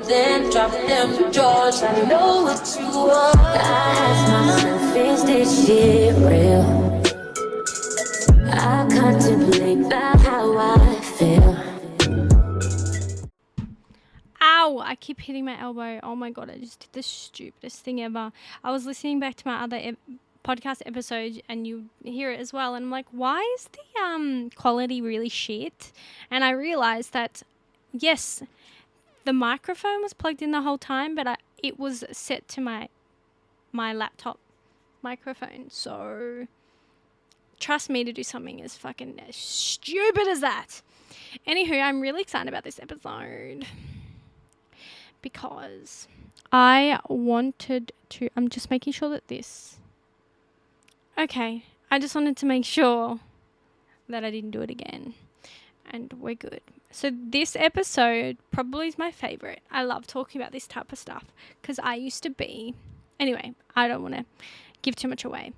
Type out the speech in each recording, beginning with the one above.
then drop them drawers. I know what you want. I ask myself, is this shit real? I contemplate about how I feel. Ow! I keep hitting my elbow. Oh my god, I just did the stupidest thing ever. I was listening back to my other podcast episode, and you hear it as well, and I'm like, why is the quality really shit? And I realized that, yes, the microphone was plugged in the whole time, but it was set to my laptop microphone. So trust me to do something as fucking stupid as that. Anywho, I'm really excited about this episode because I wanted to... I'm just making sure that this... Okay, I just wanted to make sure that I didn't do it again. And we're good. So this episode probably is my favorite. I love talking about this type of stuff because I used to be... Anyway, I don't want to give too much away.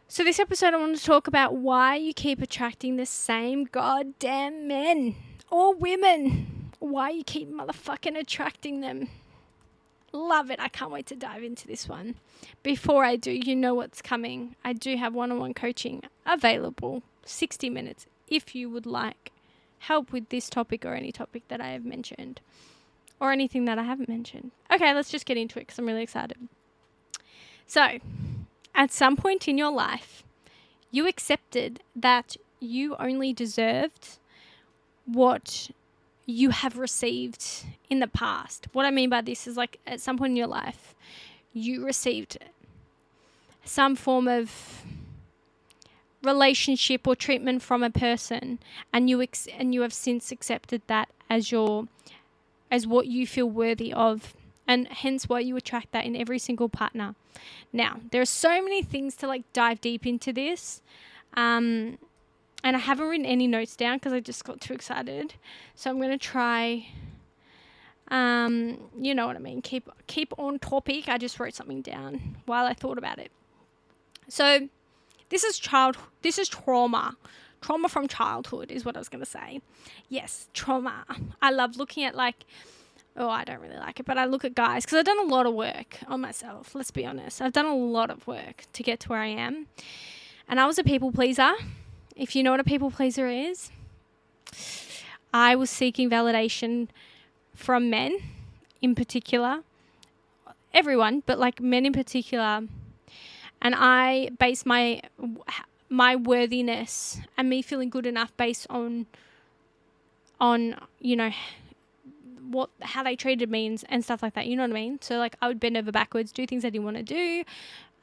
So this episode I want to talk about why you keep attracting the same goddamn men or women. Why you keep motherfucking attracting them. Love it. I can't wait to dive into this one. Before I do, you know what's coming. I do have one-on-one coaching available, 60 minutes, if you would like help with this topic or any topic that I have mentioned or anything that I haven't mentioned. Okay, let's just get into it because I'm really excited. So, at some point in your life, you accepted that you only deserved what you have received in the past. What I mean by this is, like, at some point in your life, you received some form of relationship or treatment from a person, and you have since accepted that as what you feel worthy of, and hence why you attract that in every single partner. Now, there are so many things to, like, dive deep into this. And I haven't written any notes down because I just got too excited. So I'm going to try, you know what I mean, keep on topic. I just wrote something down while I thought about it. So this is trauma. Trauma from childhood is what I was going to say. Yes, trauma. I love looking at, like, I don't really like it, but I look at guys because I've done a lot of work on myself. Let's be honest. I've done a lot of work to get to where I am. And I was a people pleaser. If you know what a people pleaser is, I was seeking validation from men in particular, everyone, but like men in particular. And I based my worthiness and me feeling good enough based on you know, how they treated me and stuff like that. You know what I mean? So, like, I would bend over backwards, do things I didn't want to do.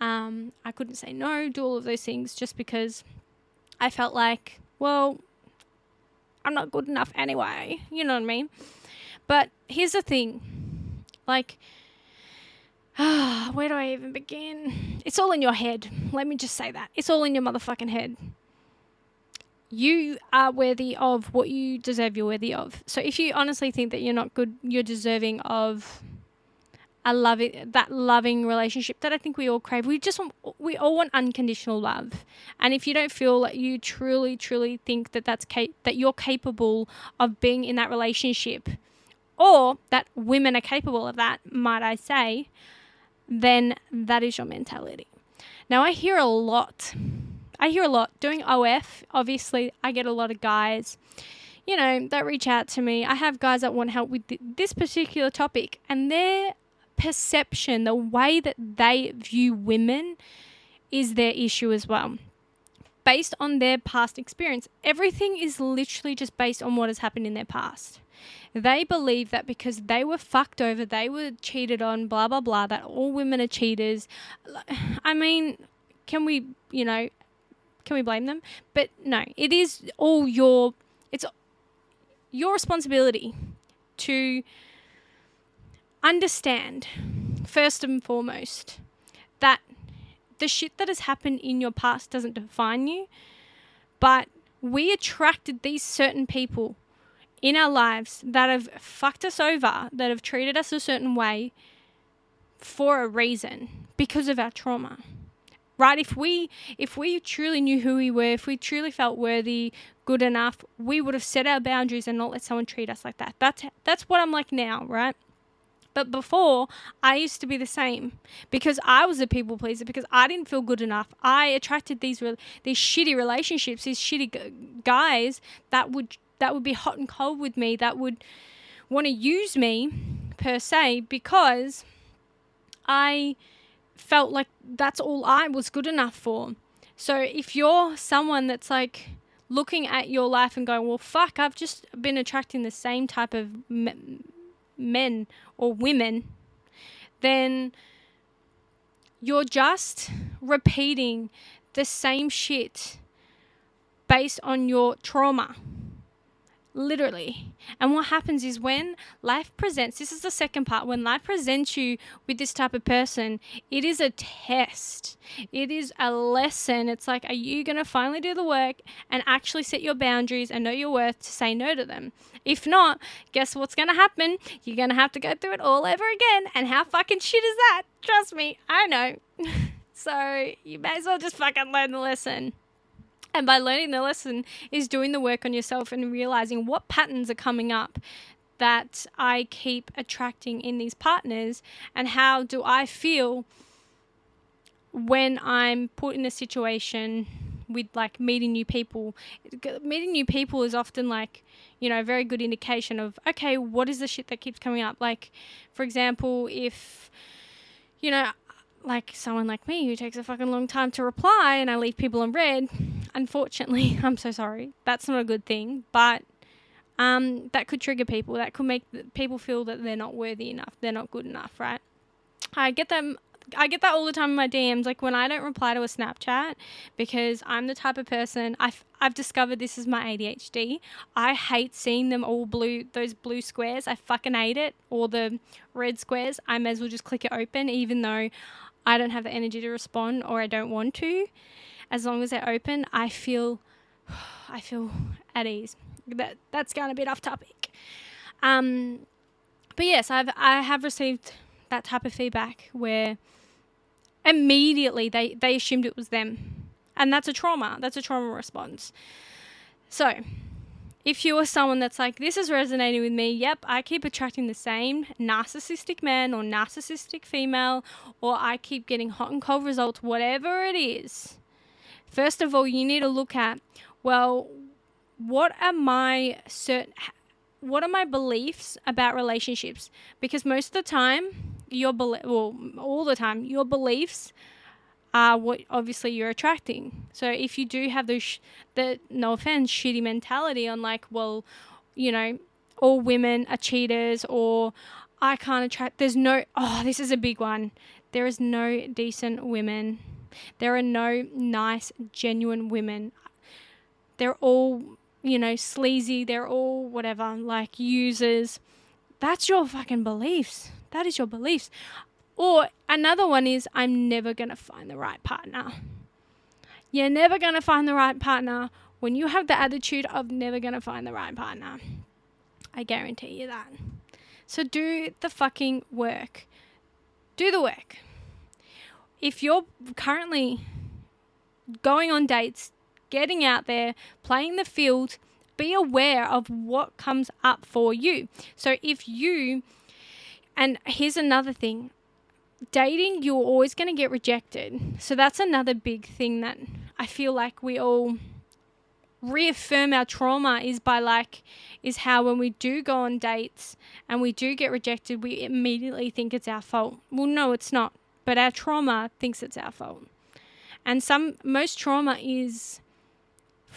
I couldn't say no, do all of those things just because I felt like, well, I'm not good enough anyway. You know what I mean? But here's the thing. Like, where do I even begin? It's all in your head. Let me just say that. It's all in your motherfucking head. You are worthy of what you deserve. You're worthy of. So if you honestly think that you're not good, you're deserving of that loving relationship that I think we all crave. We all want unconditional love. And if you don't feel like you truly, truly think that that you're capable of being in that relationship, or that women are capable of that, might I say, then that is your mentality. Now, I hear a lot doing OF. Obviously, I get a lot of guys, you know, that reach out to me. I have guys that want help with this particular topic, and their perception, the way that they view women, is their issue as well. Based on their past experience, everything is literally just based on what has happened in their past. They believe that because they were fucked over, they were cheated on, blah, blah, blah, that all women are cheaters. I mean, can we blame them? But no, it is all it's your responsibility to understand, first and foremost, that the shit that has happened in your past doesn't define you, but we attracted these certain people in our lives that have fucked us over, that have treated us a certain way for a reason, because of our trauma. Right? If we truly knew who we were, if we truly felt worthy, good enough, we would have set our boundaries and not let someone treat us like that. That's what I'm like now, right? But before, I used to be the same because I was a people pleaser, because I didn't feel good enough. I attracted these shitty relationships, these shitty guys that would be hot and cold with me, that would want to use me per se, because I felt like that's all I was good enough for. So if you're someone that's like looking at your life and going, well, fuck, I've just been attracting the same type of men or women, then you're just repeating the same shit based on your trauma. Literally. And what happens is when life presents, this is the second part, when life presents you with this type of person, it is a test. It is a lesson. It's like, are you going to finally do the work and actually set your boundaries and know your worth to say no to them? If not, guess what's going to happen? You're going to have to go through it all over again. And how fucking shit is that? Trust me, I know. So you may as well just fucking learn the lesson. And by learning the lesson is doing the work on yourself and realizing what patterns are coming up that I keep attracting in these partners, and how do I feel when I'm put in a situation with like meeting new people. Meeting new people is often like, you know, a very good indication of, okay, what is the shit that keeps coming up? Like, for example, if, you know, like someone like me who takes a fucking long time to reply and I leave people on red, unfortunately, I'm so sorry, that's not a good thing, but that could trigger people. That could make people feel that they're not worthy enough, they're not good enough, right? I get that all the time in my DMs, like when I don't reply to a Snapchat, because I'm the type of person, I've discovered this is my ADHD. I hate seeing them all blue, those blue squares. I fucking hate it. Or the red squares. I may as well just click it open, even though I don't have the energy to respond or I don't want to. As long as they're open, I feel at ease. That's going a bit off topic. But yes, I have received that type of feedback where immediately they assumed it was them. And that's a trauma. That's a trauma response. So if you are someone that's like, this is resonating with me, yep, I keep attracting the same narcissistic man or narcissistic female, or I keep getting hot and cold results, whatever it is, first of all, you need to look at, well, what are my beliefs about relationships? Because most of the time, all the time, your beliefs are what obviously you're attracting. So if you do have no offense, shitty mentality on like, well, you know, all women are cheaters, or I can't attract, this is a big one. There is no decent women. There are no nice, genuine women. They're all, you know, sleazy. They're all whatever, like users. That's your fucking beliefs. That is your beliefs. Or another one is, I'm never going to find the right partner. You're never going to find the right partner when you have the attitude of never going to find the right partner. I guarantee you that. So do the fucking work. Do the work. If you're currently going on dates, getting out there, playing the field, be aware of what comes up for you. So and here's another thing. Dating, you're always going to get rejected. So that's another big thing that I feel like we all reaffirm our trauma is how when we do go on dates and we do get rejected, we immediately think it's our fault. Well, no, it's not. But our trauma thinks it's our fault. And most trauma is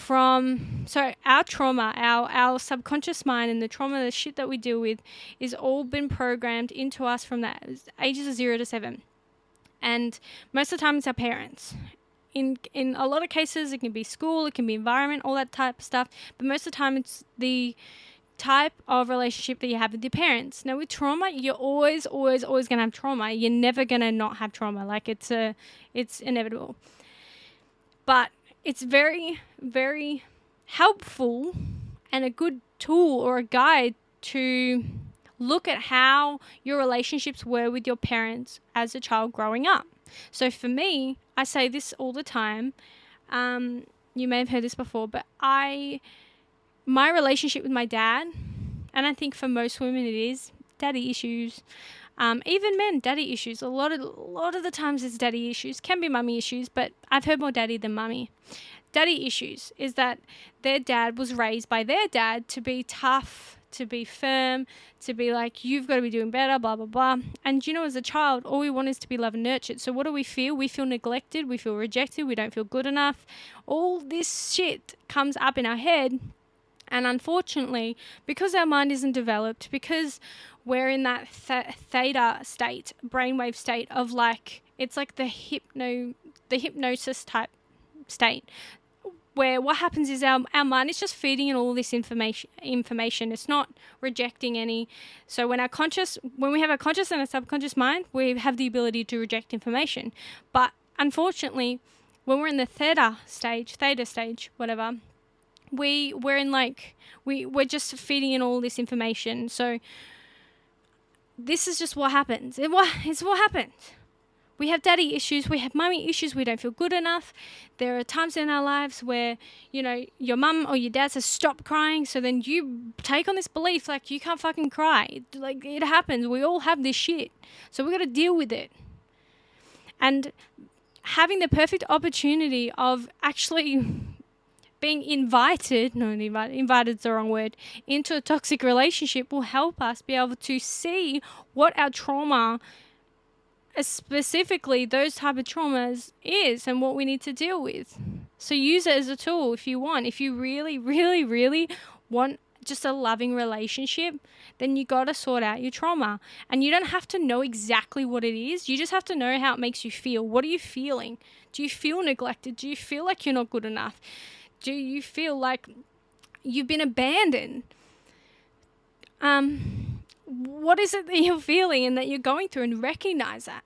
our trauma, our subconscious mind, and the trauma, the shit that we deal with, is all been programmed into us from the ages of 0 to 7. And most of the time it's our parents. In a lot of cases, it can be school, it can be environment, all that type of stuff. But most of the time it's the type of relationship that you have with your parents. Now with trauma, you're always going to have trauma. You're never going to not have trauma. Like it's inevitable. But it's very, very helpful and a good tool or a guide to look at how your relationships were with your parents as a child growing up. So for me, I say this all the time. You may have heard this before, but I my relationship with my dad, and I think for most women it is daddy issues. Even men, daddy issues. A lot of the times it's daddy issues. Can be mummy issues, but I've heard more daddy than mummy. Daddy issues is that their dad was raised by their dad to be tough, to be firm, to be like, you've got to be doing better, blah, blah, blah. And, you know, as a child, all we want is to be loved and nurtured. So what do we feel? We feel neglected. We feel rejected. We don't feel good enough. All this shit comes up in our head. And unfortunately, because our mind isn't developed, because we're in that theta state, brainwave state of like, it's like the hypnosis type state, where what happens is our mind is just feeding in all this information. It's not rejecting any. So when we have a conscious and a subconscious mind, we have the ability to reject information. But unfortunately, when we're in the theta stage, whatever, we're in like, we're just feeding in all this information. So this is just what happens. It's what happens. We have daddy issues, we have mummy issues, we don't feel good enough. There are times in our lives where, you know, your mum or your dad says, stop crying. So then you take on this belief, like, you can't fucking cry. Like, it happens. We all have this shit. So we got to deal with it. And having the perfect opportunity of actually being invited is the wrong word, into a toxic relationship will help us be able to see what our trauma, specifically those type of traumas, is and what we need to deal with. So use it as a tool if you want. If you really, really, really want just a loving relationship, then you got to sort out your trauma. And you don't have to know exactly what it is. You just have to know how it makes you feel. What are you feeling? Do you feel neglected? Do you feel like you're not good enough? Do you feel like you've been abandoned? What is it that you're feeling and that you're going through, and recognize that?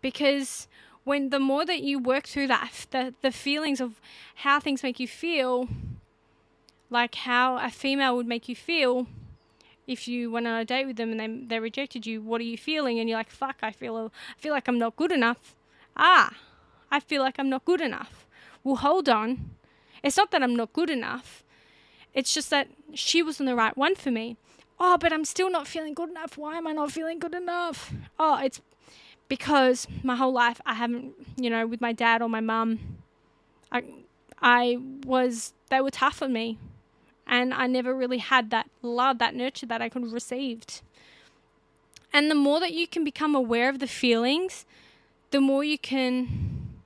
Because when the more that you work through that, the feelings of how things make you feel, like how a female would make you feel if you went on a date with them and they rejected you, what are you feeling? And you're like, fuck, I feel like I'm not good enough. I feel like I'm not good enough. Well, hold on. It's not that I'm not good enough. It's just that she wasn't the right one for me. Oh, but I'm still not feeling good enough. Why am I not feeling good enough? Oh, it's because my whole life I haven't, you know, with my dad or my mum, they were tough on me. And I never really had that love, that nurture that I could have received. And the more that you can become aware of the feelings, the more you can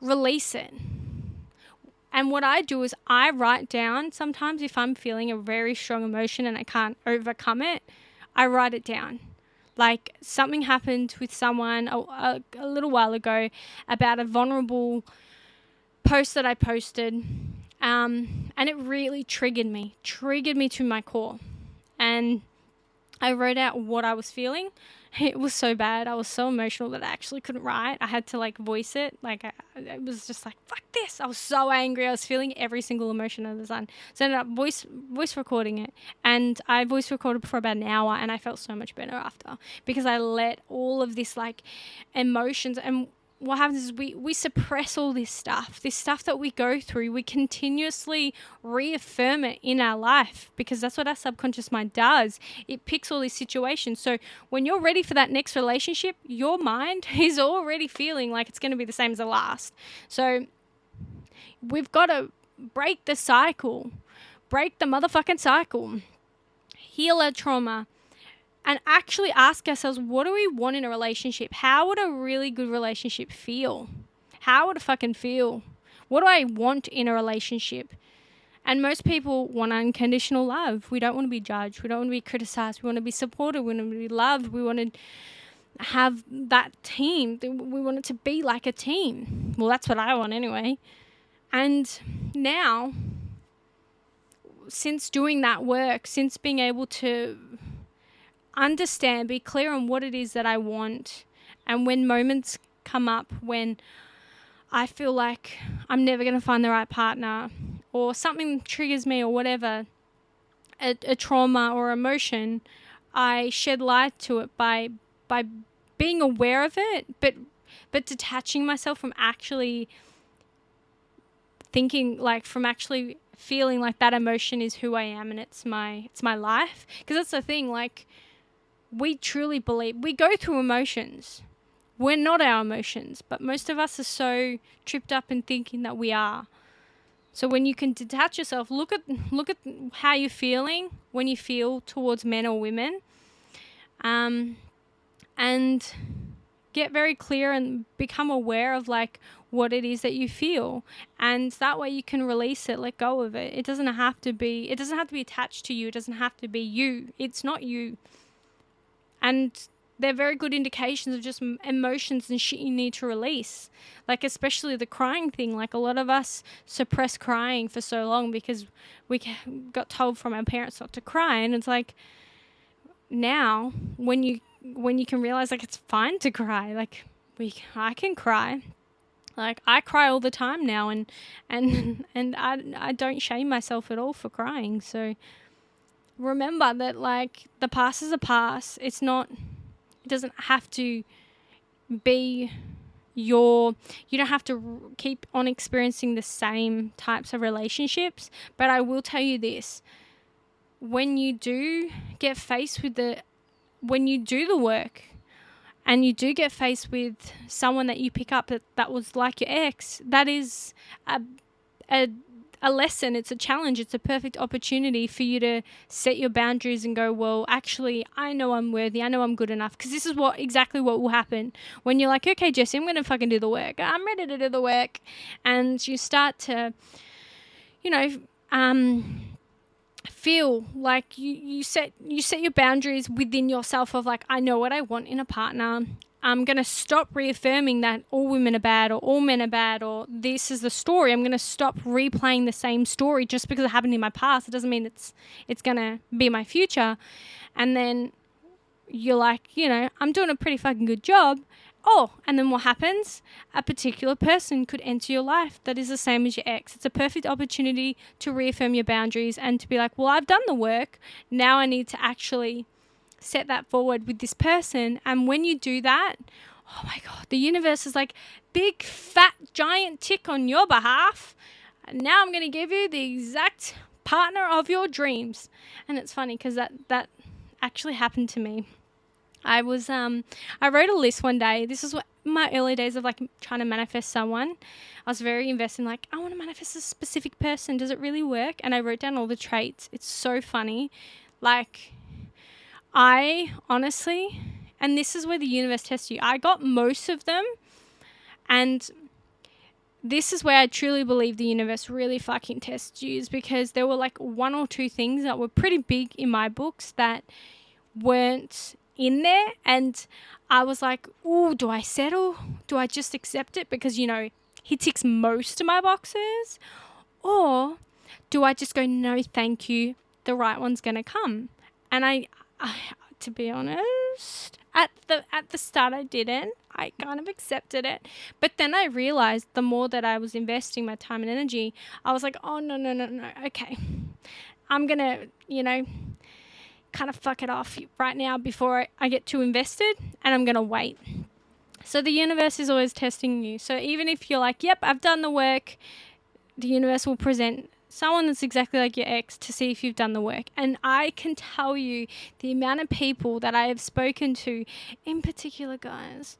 release it. And what I do is I write down, sometimes if I'm feeling a very strong emotion and I can't overcome it, I write it down. Like something happened with someone a little while ago about a vulnerable post that I posted. And it really triggered me to my core. And I wrote out what I was feeling. It was so bad. I was so emotional that I actually couldn't write. I had to like voice it. Like it was just like, fuck this. I was so angry. I was feeling every single emotion under the sun. So I ended up voice recording it. And I voice recorded for about an hour, and I felt so much better after, because I let all of this like emotions, and what happens is we suppress all this stuff that we go through. We continuously reaffirm it in our life, because that's what our subconscious mind does. It picks all these situations. So when you're ready for that next relationship, your mind is already feeling like it's going to be the same as the last. So we've got to break the motherfucking cycle, heal our trauma, and actually ask ourselves, what do we want in a relationship? How would a really good relationship feel? How would it fucking feel? What do I want in a relationship? And most people want unconditional love. We don't want to be judged. We don't want to be criticized. We want to be supported. We want to be loved. We want to have that team. We want it to be like a team. Well, that's what I want anyway. And now, since doing that work, since being able to understand, be clear on what it is that I want, and when moments come up when I feel like I'm never going to find the right partner, or something triggers me, or whatever, a trauma or emotion, I shed light to it by being aware of it, but detaching myself from actually thinking, like from actually feeling like that emotion is who I am and it's my life. Because that's the thing, like, we truly believe, we go through emotions. We're not our emotions, but most of us are so tripped up in thinking that we are. So when you can detach yourself, look at how you're feeling when you feel towards men or women, and get very clear and become aware of like what it is that you feel, and that way you can release it, let go of it. It doesn't have to be attached to you. It doesn't have to be you. It's not you. And they're very good indications of just emotions and shit you need to release. Like, especially the crying thing. Like, a lot of us suppress crying for so long because we got told from our parents not to cry. And it's like, now, when you can realize, like, it's fine to cry. Like, I can cry. Like, I cry all the time now. And I don't shame myself at all for crying. So remember that, like, the past is a past. It doesn't have to be you don't have to keep on experiencing the same types of relationships. But I will tell you this, when you do get faced with when you do the work and you do get faced with someone that you pick up that was like your ex, that is a lesson. It's a challenge. It's a perfect opportunity for you to set your boundaries and go, well, actually, I know I'm worthy. I know I'm good enough. Because this is exactly what will happen when you're like, okay, Jesse, I'm going to fucking do the work. I'm ready to do the work. And you start to, feel like you set your boundaries within yourself of like, I know what I want in a partner. I'm going to stop reaffirming that all women are bad or all men are bad or this is the story. I'm going to stop replaying the same story just because it happened in my past. It doesn't mean it's going to be my future. And then you're like, I'm doing a pretty fucking good job. Oh, and then what happens? A particular person could enter your life that is the same as your ex. It's a perfect opportunity to reaffirm your boundaries and to be like, well, I've done the work. Now I need to actually set that forward with this person. And when you do that, oh my God, the universe is like, big, fat, giant tick on your behalf. And now I'm going to give you the exact partner of your dreams. And it's funny because that actually happened to me. I wrote a list one day. This is my early days of like trying to manifest someone. I was very invested in like, I want to manifest a specific person. Does it really work? And I wrote down all the traits. It's so funny. Like, I honestly, and this is where the universe tests you, I got most of them. And this is where I truly believe the universe really fucking tests you, is because there were like one or two things that were pretty big in my books that weren't in there. And I was like, ooh, do I settle? Do I just accept it because, he ticks most of my boxes? Or do I just go, no, thank you, the right one's going to come? And I, to be honest, at the start I didn't. I kind of accepted it. But then I realized the more that I was investing my time and energy, I was like, oh, no. Okay. I'm going to, kind of fuck it off right now before I get too invested, and I'm going to wait. So the universe is always testing you. So even if you're like, yep, I've done the work, the universe will present someone that's exactly like your ex to see if you've done the work. And I can tell you the amount of people that I have spoken to, in particular guys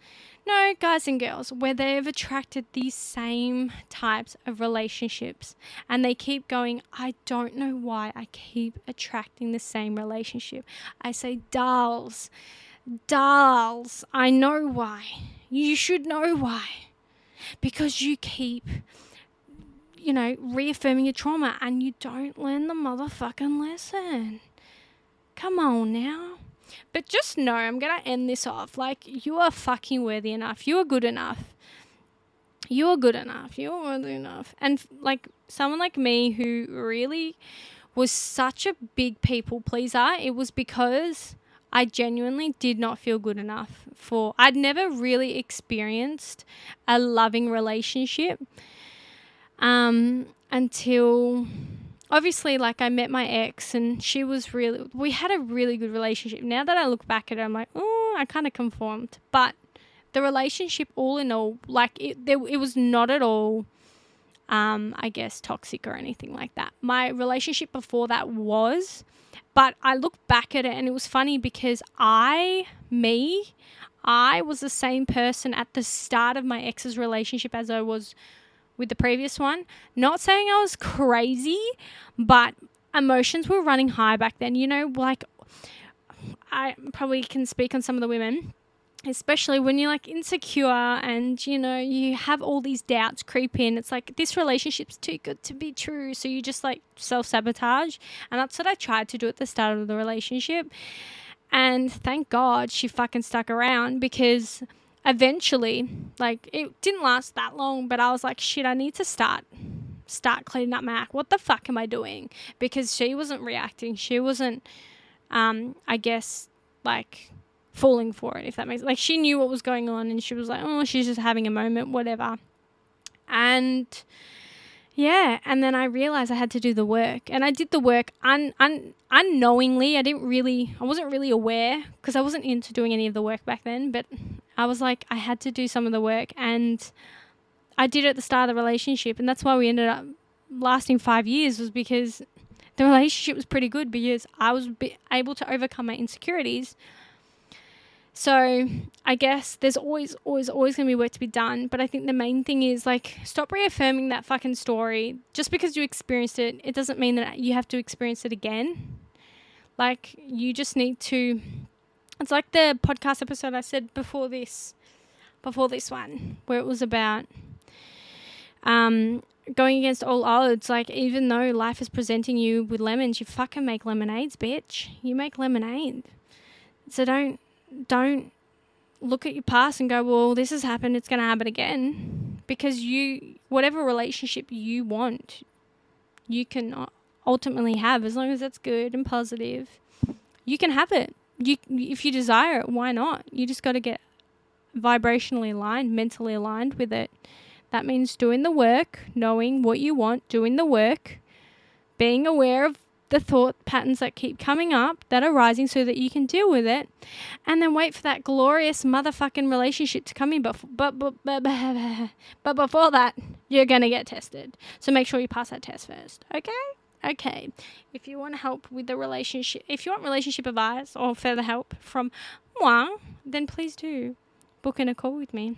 and girls, where they have attracted these same types of relationships. And they keep going, I don't know why I keep attracting the same relationship. I say, dolls, I know why. You should know why. Because you keep reaffirming your trauma and you don't learn the motherfucking lesson. Come on now. But just know, I'm going to end this off. Like, you are fucking worthy enough. You are good enough. You are good enough. You are worthy enough. And like someone like me who really was such a big people pleaser, it was because I genuinely did not feel good enough I'd never really experienced a loving relationship. Until obviously, like, I met my ex and we had a really good relationship. Now that I look back at it, I'm like, oh, I kind of conformed. But the relationship, all in all, like, it was not at all I guess, toxic or anything like that. My relationship before that was, but I look back at it and it was funny because I was the same person at the start of my ex's relationship as I was with the previous one. Not saying I was crazy, but emotions were running high back then. You know, like, I probably can speak on some of the women, especially when you're like insecure and, you know, you have all these doubts creep in. It's like, this relationship's too good to be true. So you just like self-sabotage. And that's what I tried to do at the start of the relationship. And thank God she fucking stuck around, because eventually, like, it didn't last that long, but I was like, shit, I need to start cleaning up my act. What the fuck am I doing? Because she wasn't reacting. She wasn't, I guess, like, falling for it, if that makes, like, she knew what was going on and she was like, oh, she's just having a moment, whatever. And yeah, and then I realized I had to do the work, and I did the work unknowingly. I wasn't really aware, because I wasn't into doing any of the work back then, but I was like, I had to do some of the work, and I did it at the start of the relationship, and that's why we ended up lasting 5 years, was because the relationship was pretty good, because I was able to overcome my insecurities. So I guess there's always going to be work to be done. But I think the main thing is, like, stop reaffirming that fucking story. Just because you experienced it, it doesn't mean that you have to experience it again. Like, you just need to, it's like the podcast episode I said before this one, where it was about going against all odds. Like, even though life is presenting you with lemons, you fucking make lemonades, bitch. You make lemonade. So don't look at your past and go, well, this has happened, it's going to happen again. Because whatever relationship you want, you can ultimately have, as long as it's good and positive. You can have it. If you desire it, why not? You just got to get vibrationally aligned, mentally aligned with it. That means doing the work, knowing what you want, doing the work, being aware of the thought patterns that keep coming up, that are rising, so that you can deal with it, and then wait for that glorious motherfucking relationship to come in. But before that, you're going to get tested. So make sure you pass that test first. Okay. If you want help with the relationship, if you want relationship advice or further help from moi, then please do book in a call with me.